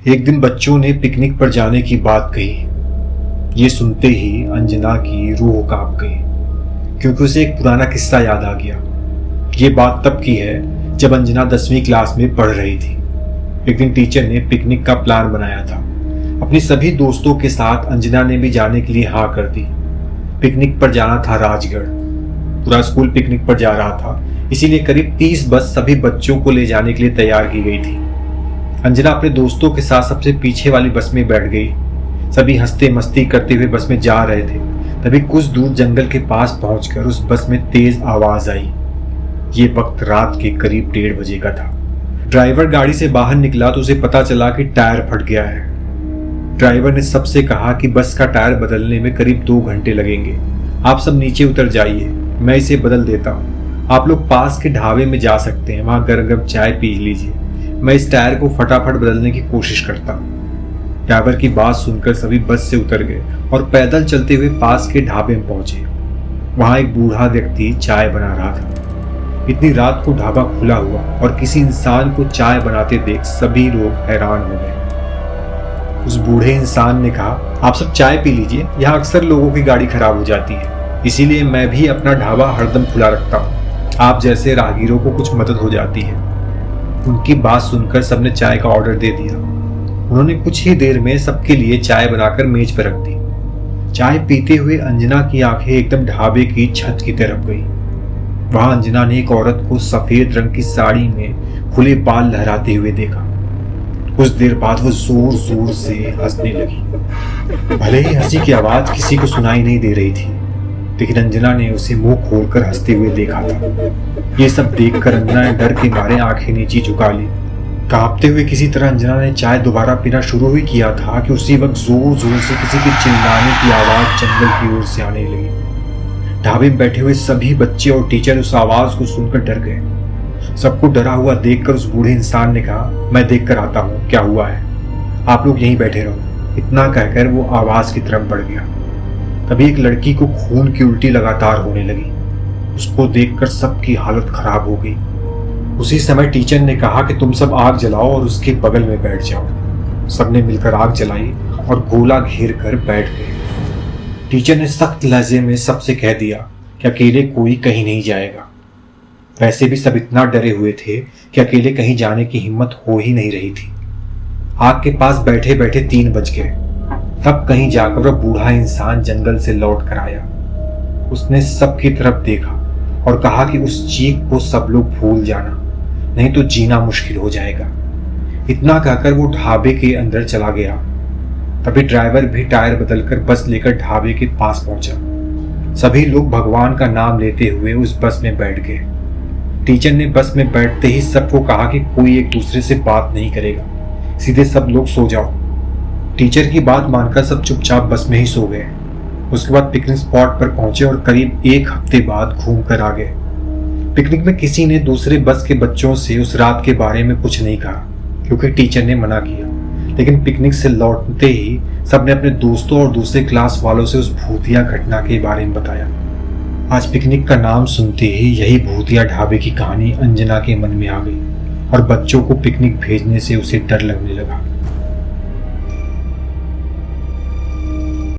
एक दिन बच्चों ने पिकनिक पर जाने की बात कही। ये सुनते ही अंजना की रूह कांप गई, क्योंकि उसे एक पुराना किस्सा याद आ गया। ये बात तब की है जब अंजना 10वीं क्लास में पढ़ रही थी। एक दिन टीचर ने पिकनिक का प्लान बनाया था। अपने सभी दोस्तों के साथ अंजना ने भी जाने के लिए हाँ कर दी। पिकनिक पर जाना था राजगढ़। पूरा स्कूल पिकनिक पर जा रहा था, इसीलिए करीब 30 बस सभी बच्चों को ले जाने के लिए तैयार की गई थी। अंजना अपने दोस्तों के साथ सबसे पीछे वाली बस में बैठ गई। सभी हंसते मस्ती करते हुए बस में जा रहे थे। तभी कुछ दूर जंगल के पास पहुंचकर उस बस में तेज आवाज आई। ये वक्त रात के करीब 1:30 बजे का था। ड्राइवर गाड़ी से बाहर निकला तो उसे पता चला कि टायर फट गया है। ड्राइवर ने सबसे कहा कि बस का टायर बदलने में करीब 2 घंटे लगेंगे। आप सब नीचे उतर जाइए, मैं इसे बदल देता हूँ। आप लोग पास के ढाबे में जा सकते हैं, वहां गर्म गर्म चाय पी लीजिए। मैं इस टायर को फटाफट बदलने की कोशिश करता हूँ। ड्राइवर की बात सुनकर सभी बस से उतर गए और पैदल चलते हुए पास के ढाबे में पहुंचे। वहां एक बूढ़ा व्यक्ति चाय बना रहा था। इतनी रात को ढाबा खुला हुआ और किसी इंसान को चाय बनाते देख सभी लोग हैरान हो गए। उस बूढ़े इंसान ने कहा, आप सब चाय पी लीजिए, यहाँ अक्सर लोगों की गाड़ी खराब हो जाती है, इसीलिए मैं भी अपना ढाबा हरदम खुला रखता हूँ। आप जैसे राहगीरों को कुछ मदद हो जाती है। उनकी बात सुनकर सबने चाय का ऑर्डर दे दिया। उन्होंने कुछ ही देर में सबके लिए चाय बनाकर मेज पर रख दी। चाय पीते हुए अंजना की आंखें एकदम ढाबे की छत की तरफ गई। वहां अंजना ने एक औरत को सफेद रंग की साड़ी में खुले बाल लहराते हुए देखा। कुछ देर बाद वो जोर जोर से हंसने लगी। भले ही हंसी की आवाज किसी को सुनाई नहीं दे रही थी, लेकिन अंजना ने उसे मुंह खोलकर हंसते हुए देखा था। ये सब देखकर अंजना ने डर के मारे आंखें नीचे झुका ली। कांपते हुए किसी तरह अंजना ने चाय दोबारा पीना शुरू ही किया था कि उसी वक्त जोर जोर से किसी के चिल्लाने की आवाज जंगल की ओर से आने लगी। ढाबे में बैठे हुए सभी बच्चे और टीचर उस आवाज को सुनकर डर गए। सबको डरा हुआ देखकर उस बूढ़े इंसान ने कहा, मैं देख कर आता हूँ क्या हुआ है, आप लोग यहीं बैठे रहो। इतना कहकर वो आवाज की तरफ बढ़ गया। तभी एक लड़की को खून की उल्टी लगातार होने लगी। उसको देखकर सबकी हालत खराब हो गई। उसी समय टीचर ने कहा कि तुम सब आग जलाओ और उसके बगल में बैठ जाओ। सबने मिलकर आग जलाई और गोला घेर कर बैठ गए। टीचर ने सख्त लहजे में सबसे कह दिया कि अकेले कोई कहीं नहीं जाएगा। वैसे भी सब इतना डरे हुए थे कि अकेले कहीं जाने की हिम्मत हो ही नहीं रही थी। आग के पास बैठे बैठे 3 बज गए। तब कहीं जाकर वह बूढ़ा इंसान जंगल से लौट कर आया। उसने सबकी तरफ देखा और कहा कि उस चीख को सब लोग भूल जाना, नहीं तो जीना मुश्किल हो जाएगा। इतना कहकर वो ढाबे के अंदर चला गया। तभी ड्राइवर भी टायर बदलकर बस लेकर ढाबे के पास पहुंचा। सभी लोग भगवान का नाम लेते हुए उस बस में बैठ गए। टीचर ने बस में बैठते ही सबको कहा कि कोई एक दूसरे से बात नहीं करेगा, सीधे सब लोग सो जाओ। टीचर की बात मानकर सब चुपचाप बस में ही सो गए। उसके बाद पिकनिक स्पॉट पर पहुंचे और करीब 1 हफ्ते बाद घूम कर आ गए। पिकनिक में किसी ने दूसरे बस के बच्चों से उस रात के बारे में कुछ नहीं कहा, क्योंकि टीचर ने मना किया। लेकिन पिकनिक से लौटते ही सबने अपने दोस्तों और दूसरे क्लास वालों से उस भूतिया घटना के बारे में बताया। आज पिकनिक का नाम सुनते ही यही भूतिया ढाबे की कहानी अंजना के मन में आ गई और बच्चों को पिकनिक भेजने से उसे डर लगने लगा।